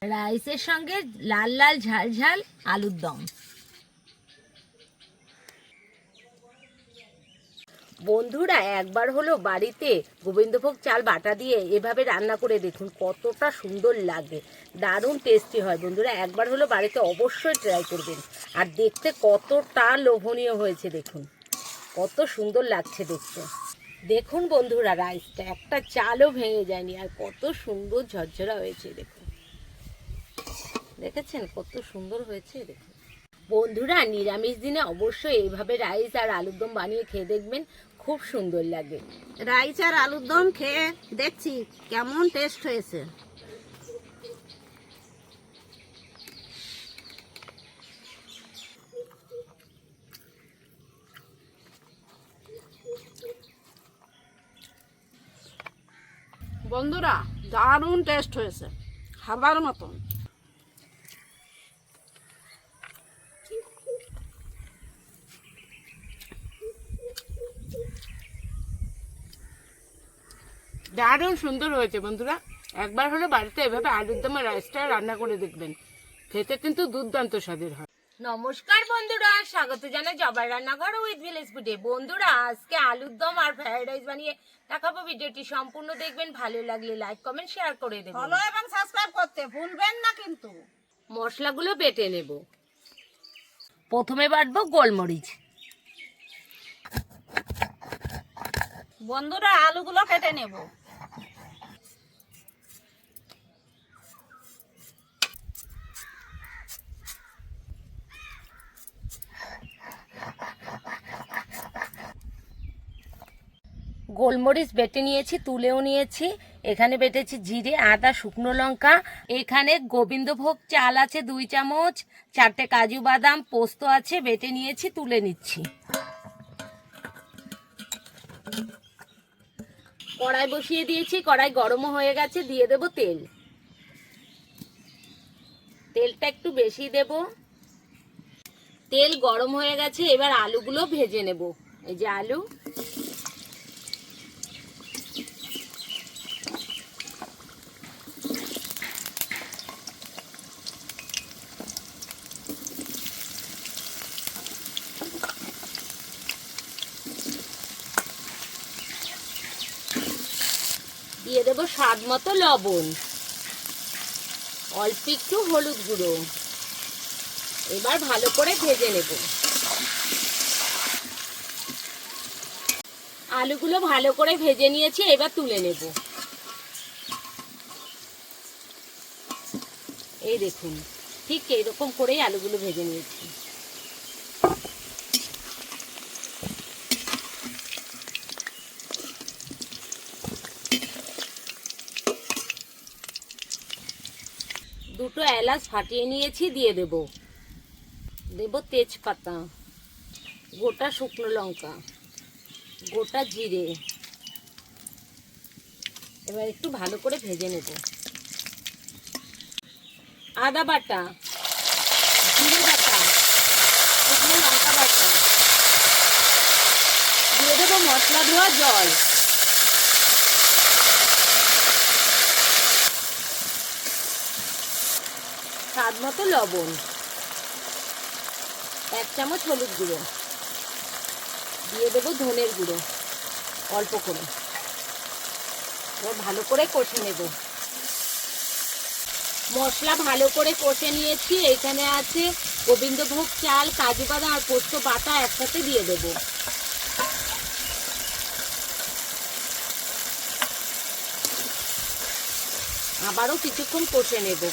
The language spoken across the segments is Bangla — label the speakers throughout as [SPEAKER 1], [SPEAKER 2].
[SPEAKER 1] রাইসের সঙ্গে লাল লাল ঝাল ঝাল আলুর দম। বন্ধুরা একবার হলো বাড়িতে গোবিন্দভোগ চাল বাটা দিয়ে এভাবে রান্না করে দেখুন, কতটা সুন্দর লাগে, দারুণ টেস্টি হয়। বন্ধুরা একবার হলো বাড়িতে অবশ্যই ট্রাই করবেন। আর দেখতে কতটা লোভনীয় হয়েছে দেখুন, কত সুন্দর লাগছে দেখতে। দেখুন বন্ধুরা রাইসটা একটা চালও ভেঙে যায়নি, আর কত সুন্দর ঝরঝরা হয়েছে দেখুন, দেখেছেন কত সুন্দর হয়েছে দেখুন। বন্ধুরা নিরামিষ দিনে অবশ্যই এইভাবে রাইস আর আলুর দম বানিয়ে খেয়ে দেখবেন, খুব সুন্দর লাগে।
[SPEAKER 2] রাইস আর আলুর দম খেয়ে দেখছি কেমন টেস্ট হয়েছে। বন্ধুরা দারুণ টেস্ট হয়েছে, খাবার মতন।
[SPEAKER 3] দারুণ সুন্দর হয়েছে বন্ধুরা, একবার হলে বাড়িতে এভাবে আলুর দম আর রাইসটা রান্না করে দেখবেন, খেতে কিন্তু দুর্দান্ত স্বাদের হয়।
[SPEAKER 1] নমস্কার বন্ধুরা, স্বাগত জানাই জবার রান্নাঘর উইথ ভিলেজ ফুডে। বন্ধুরা আজকে আলুর দম আর ফ্রাইড রাইস বানিয়ে দেখাবো, ভিডিওটি সম্পূর্ণ দেখবেন, ভালো লাগলে লাইক কমেন্ট শেয়ার করে দেবেন,
[SPEAKER 2] ফলো এবং সাবস্ক্রাইব করতে ভুলবেন না কিন্তু।
[SPEAKER 1] মশলাগুলো বেটে নেব। প্রথমে বাটবো গোলমরিচ।
[SPEAKER 2] বন্ধুরা আলুগুলো কেটে নেব।
[SPEAKER 1] গোলমরিচ বেটে নিয়েছি, তুলেও নিয়েছি। এখানে বেটেছি জিরে, আদা, শুকনো লঙ্কা। এখানে গোবিন্দভোগ চাল আছে 2 চামচ, 4টে কাজু বাদাম, পোস্ত আছে, বেটে নিয়েছি, তুলে নিচ্ছি। কড়াই বসিয়ে দিয়েছি, কড়াই গরমও হয়ে গেছে, দিয়ে দেব তেল। তেলটা একটু বেশি দেব। তেল গরম হয়ে গেছে, এবার আলুগুলো ভেজে নেব। এই যে আলু, দিয়ে দেবো স্বাদ মতো লবণ, অল্প একটু হলুদ গুঁড়ো। এবার ভালো করে ভেজে নেব। আলুগুলো ভালো করে ভেজে নিয়েছি, এবার তুলে নেব। এই দেখুন, ঠিক এইরকম করেই আলুগুলো ভেজে নিয়েছি। দুটো এলাচ ফাটিয়ে নিয়েছি, দিয়ে দেব। দেব তেজপাতা, গোটা শুকনো লঙ্কা, গোটা জিরে। এবার একটু ভালো করে ভেজে নেব। আদা বাটা, জিরে বাটা, শুকনো লঙ্কা বাটা, দিয়ে দেবো মশলা ধোয়া জল। স্বাদ মতো লবণ, 1 চামচ হলুদ গুঁড়ো, দিয়ে দেবো ধনের গুঁড়ো অল্প করে। এবার ভালো করে কষে নেব। মশলা ভালো করে কষে নিয়েছি। এখানে আছে গোবিন্দভোগ চাল, কাজু বাদাম আর পোস্ত বাটা একসাথে দিয়ে দেব। আবারও কিছুক্ষণ কষে নেব।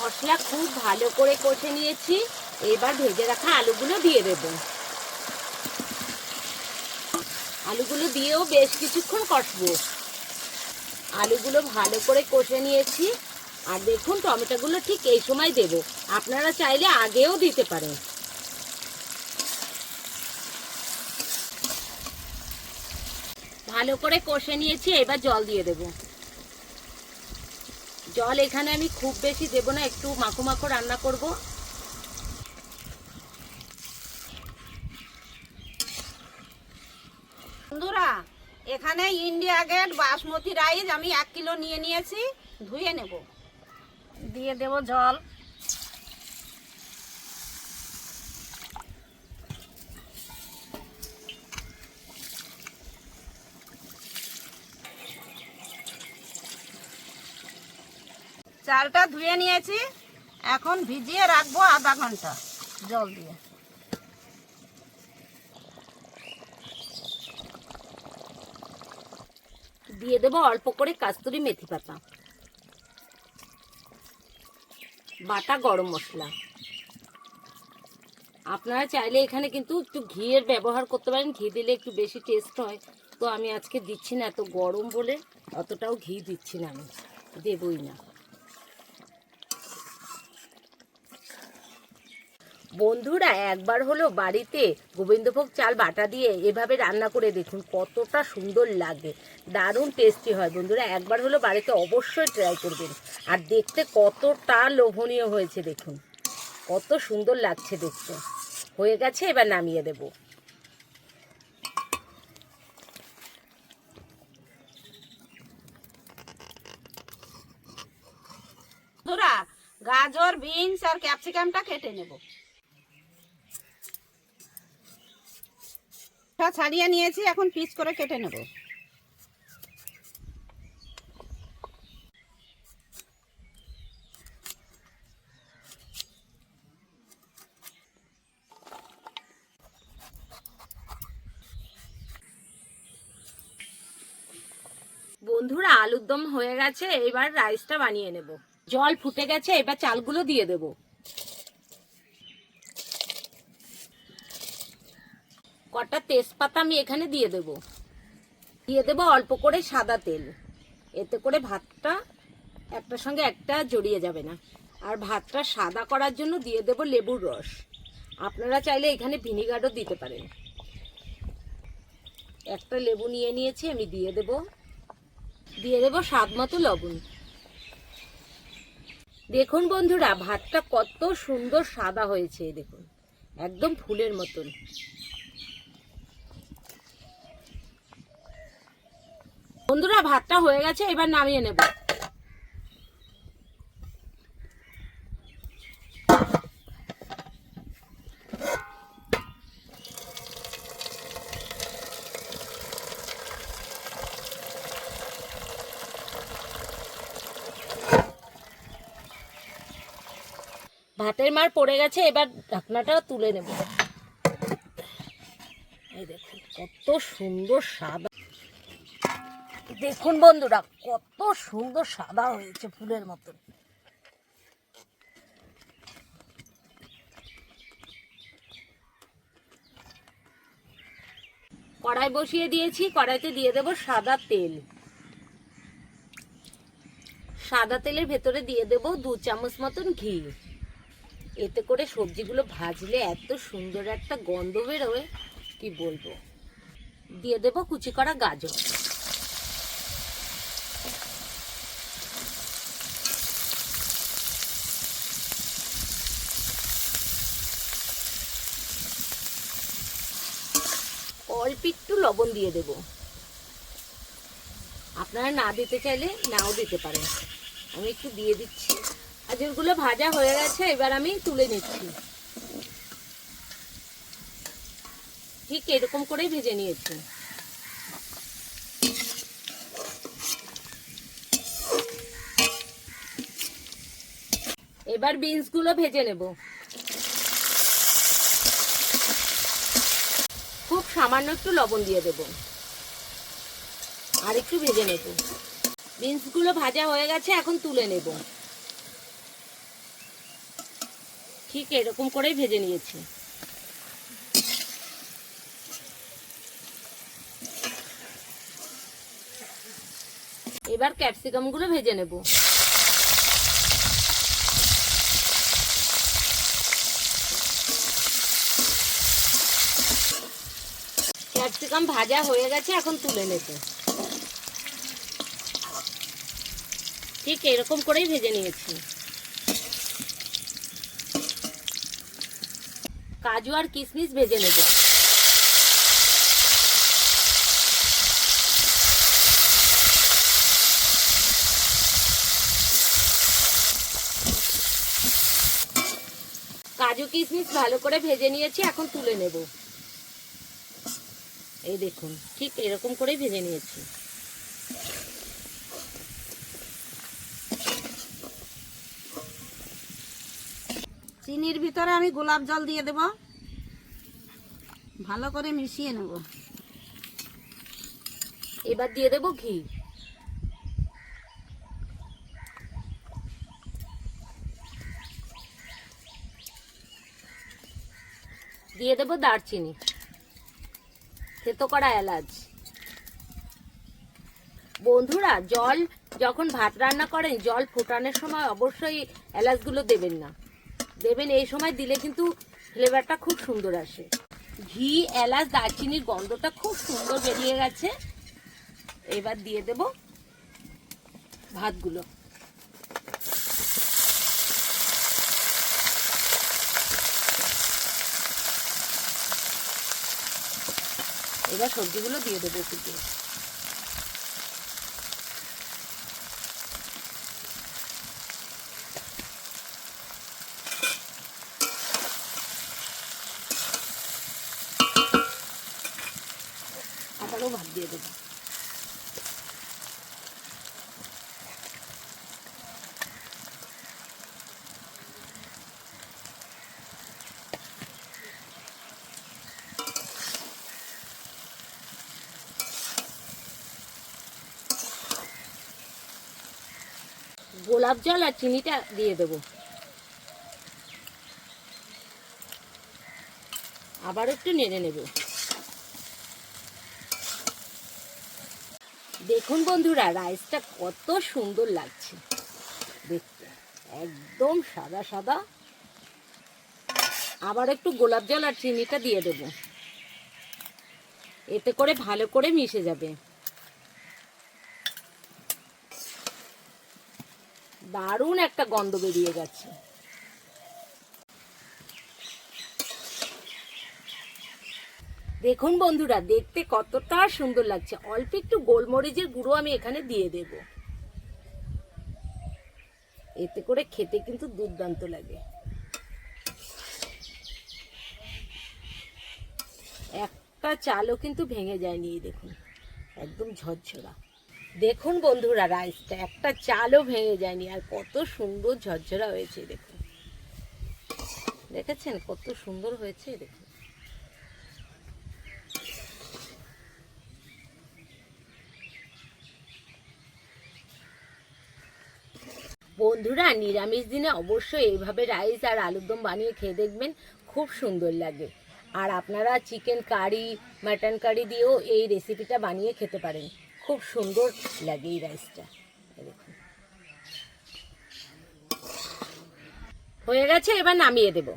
[SPEAKER 1] মশলা খুব ভালো করে কষে নিয়েছি, এবার ভেজে রাখা আলুগুলো দিয়ে দেব। আলুগুলো দিয়েও বেশ কিছুক্ষণ কষবো। আলুগুলো ভালো করে কষে নিয়েছি। আর দেখুন টমেটোগুলো ঠিক এই সময় দেব, আপনারা চাইলে আগেও দিতে পারেন। ভালো করে কষে নিয়েছি, এবার জল দিয়ে দেব। জল এখানে আমি খুব বেশি দেব না, একটু মাখো মাখো রান্না করব।
[SPEAKER 2] বন্ধুরা এখানে ইন্ডিয়া গেট বাসমতি রাইস আমি 1 কিলো নিয়ে নিয়েছি, ধুয়ে নেব। দিয়ে দেব জল। চালটা ধুয়ে নিয়েছি, এখন ভিজিয়ে রাখবো আধা ঘন্টা জল দিয়ে।
[SPEAKER 1] দিয়ে দেবো অল্প করে কাস্তুরি মেথি পাতা, বাটা গরম মশলা। আপনারা চাইলে এখানে কিন্তু একটু ঘিয়ের ব্যবহার করতে পারেন, ঘি দিলে একটু বেশি টেস্ট হয়। তো আমি আজকে দিচ্ছি না, এত গরম বলে অতটাও ঘি দিচ্ছি না, আমি দেবই না। বন্ধুরা একবার হলো বাড়িতে গোবিন্দভোগ চাল বাটা দিয়ে এভাবে রান্না করে দেখুন, কতটা সুন্দর লাগে, দারুণ টেস্টি হয়। বন্ধুরা একবার হলো বাড়িতে অবশ্যই ট্রাই করবেন। আর দেখতে কতটা লোভনীয় হয়েছে দেখুন, কত সুন্দর লাগছে দেখতে। হয়ে গেছে, এবার নামিয়ে দেব।
[SPEAKER 2] বন্ধুরা গাজর, বিনস আর ক্যাপসিকামটা কেটে নেব। ছাড়িয়ে নিয়েছি, এখন পিস করে কেটে নেব।
[SPEAKER 1] বন্ধুরা আলুর দম হয়ে গেছে, এবার রাইসটা বানিয়ে নেব। জল ফুটে গেছে, এবার চালগুলো দিয়ে দেব। কটা তেজপাতা আমি এখানে দিয়ে দেব। দিয়ে দেব অল্প করে সাদা তেল, এতে করে ভাতটা একটার সঙ্গে একটা জড়িয়ে যাবে না। আর ভাতটা সাদা করার জন্য দিয়ে দেব লেবুর রস। আপনারা চাইলে এখানে ভিনিগারও দিতে পারেন। একটা লেবু নিয়ে নিয়েছি, আমি দিয়ে দেব স্বাদ মতো লবণ। দেখুন বন্ধুরা ভাতটা কত সুন্দর সাদা হয়েছে, দেখুন একদম ফুলের মতন। বন্ধুরা ভাতটা হয়ে গেছে, এবার নামিয়ে নেব। ভাতের মার পড়ে গেছে, এবার ঢাকনাটা তুলে নেব। এই দেখুন কত সুন্দর সাদা, দেখুন বন্ধুরা কত সুন্দর সাদা হয়েছে ফুলের মতন। কড়াই বসিয়ে দিয়েছি, কড়াইতে দিয়ে দেব সাদা তেল। সাদা তেলের ভেতরে দিয়ে দেব 2 চামচ মতন ঘি। এতে করে সবজিগুলো ভাজলে এত সুন্দর একটা গন্ধ বেরোয়, কি বলবো। দিয়ে দেব কুচি করা গাজর। অল্প একটু লবণ দিয়ে দেব, আপনারা না দিতে চাইলে নাও দিতে পারেন, আমি একটু দিয়ে দিচ্ছি। গাজরগুলো ভাজা হয়ে গেছে, এবার আমি তুলে নিচ্ছি। ঠিক এরকম করেই ভেজে নিয়েছি। এবার বিনসগুলো ভেজে নেব। খুব সামান্য একটু লবণ দিয়ে দেব, আর একটু ভেজে নেব। বিনসগুলো ভাজা হয়ে গেছে, এখন তুলে নেব। ঠিক এরকম করেই ভেজে নিয়েছি। এবার ক্যাপসিকামগুলো ভেজে নেব। ক্যাপসিকাম ভাজা হয়ে গেছে, এখন তুলে নেব। ঠিক এরকম করেই ভেজে নিয়েছি। কাজু আর কিশমিশ ভেজে নেব। কাজু কিশমিশ ভালো করে ভেজে নিয়েছি, এখন তুলে নেব। এই দেখুন, ঠিক এরকম করেই ভেজে নিয়েছি।
[SPEAKER 2] চিনির ভিতরে আমি গোলাপ জল দিয়ে দেব, ভালো করে মিশিয়ে নেব।
[SPEAKER 1] এবার দিয়ে দেব ঘি। দিয়ে দেব দারচিনি, থেতো করা এলাচ। বন্ধুরা, জল যখন ভাত রান্না করেন, জল ফোটানোর সময় অবশ্যই এলাচগুলো দেবেন না, দেবেন এই সময়, দিলে কিন্তু ফ্লেভারটা খুব সুন্দর আসে। ঘি, এলাচ, দারচিনির গন্ধটা খুব সুন্দর বেরিয়ে গেছে। এবার দিয়ে দেব ভাতগুলো। এবার সবজিগুলো দিয়ে দেবো একটু। আবারও ভাত দিয়ে দেবো। গোলাপ জল আর চিনিটা দিয়ে দেব। আবার একটু নেড়ে নেব। দেখুন বন্ধুরা, রাইসটা কত সুন্দর লাগছে দেখতে, একদম সাদা সাদা। আবার একটু গোলাপ জল আর চিনিটা দিয়ে দেব, এতে করে ভালো করে মিশে যাবে। দারুণ একটা গন্ধ বেরিয়ে গেছে। দেখুন বন্ধুরা, দেখতে কতটা সুন্দর লাগছে। অল্প একটু গোলমরিচের গুঁড়ো আমি এখানে দিয়ে দেব, এতে করে খেতে কিন্তু দুর্দান্ত লাগে। একটা চালও কিন্তু ভেঙে যায়নি, দেখুন একদম ঝরঝরা। দেখুন বন্ধুরা, রাইসটা একটা চালও ভেঙে যায়নি, আর কত সুন্দর ঝরঝরা হয়েছে দেখুন। দেখেছেন কত সুন্দর হয়েছে দেখুন। বন্ধুরা, নিরামিষ দিনে অবশ্যই এইভাবে রাইস আর আলুর দম বানিয়ে খেয়ে দেখবেন, খুব সুন্দর লাগে। আর আপনারা চিকেন কারি, মাটন কারি দিয়েও এই রেসিপিটা বানিয়ে খেতে পারেন, খুব সুন্দর লাগে এই রাইসটা। দেখুন হয়ে গেছে, এবার নামিয়ে দেব।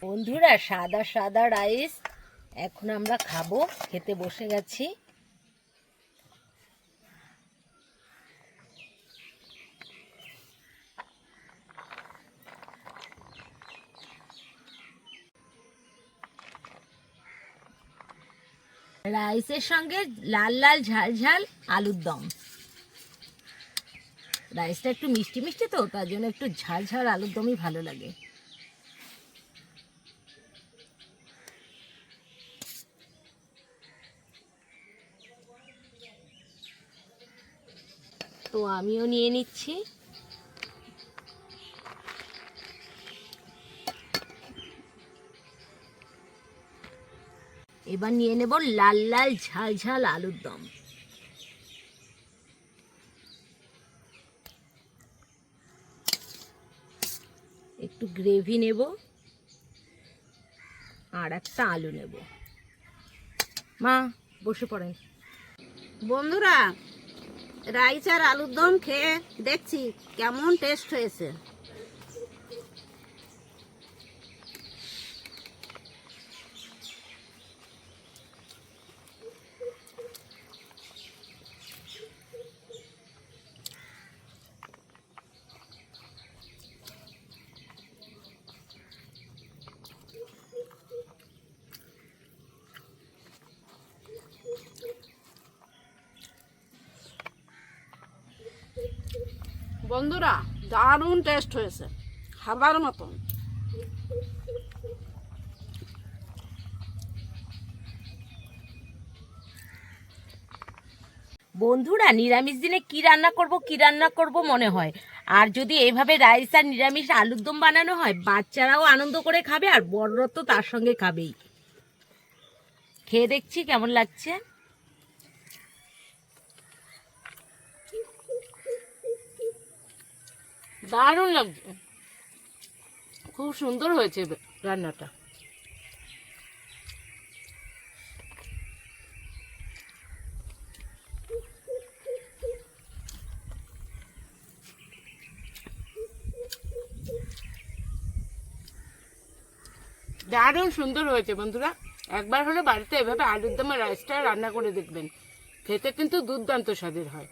[SPEAKER 1] বন্ধুরা, সাদা সাদা রাইস এখন আমরা খাবো, খেতে বসে গেছি। রাইসের সঙ্গে লাল লাল ঝাল ঝাল আলুর দম। রাইসটা একটু মিষ্টি মিষ্টি তো, তার জন্য একটু ঝাল ঝাল আলুর দমই ভালো লাগে। তো আমিও নিয়ে নিচ্ছি। এবার নিয়ে নেব লাল লাল ঝাল ঝাল আলুর দম। একটু গ্রেভি নেব আর একটা আলু নেব। মা বসে পড়েন।
[SPEAKER 2] বন্ধুরা, রাইস আর আলুর দম খেয়ে দেখছি কেমন টেস্ট হয়েছে। বন্ধুরা দারুণ টেস্ট হয়েছে, খাবার মতন।
[SPEAKER 1] বন্ধুরা নিরামিষ দিনে কি রান্না করব মনে হয়। আর যদি এইভাবে রাইস আর নিরামিষ আলুর দম বানানো হয়, বাচ্চারাও আনন্দ করে খাবে আর বড়রা তো তার সঙ্গে খাবেই। খেয়ে দেখছি কেমন লাগছে।
[SPEAKER 3] দারুণ লাগছে, খুব সুন্দর হয়েছে রান্নাটা। দারুণ সুন্দর হয়েছে বন্ধুরা, একবার হলে বাড়িতে এভাবে আলুর দম আর রাইসটা রান্না করে দেখবেন, খেতে কিন্তু দুর্দান্ত স্বাদের হয়।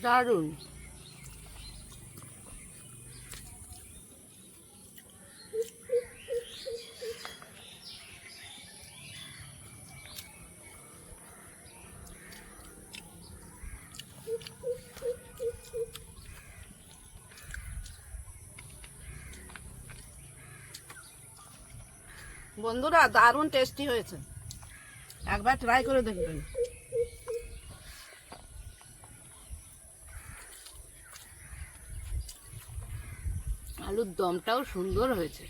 [SPEAKER 3] দারুণ।
[SPEAKER 2] বন্ধুরা দারুণ টেস্টি হয়েছে, একবার ট্রাই করে দেখবেন।
[SPEAKER 3] আলুর দমটাও সুন্দর হয়েছে।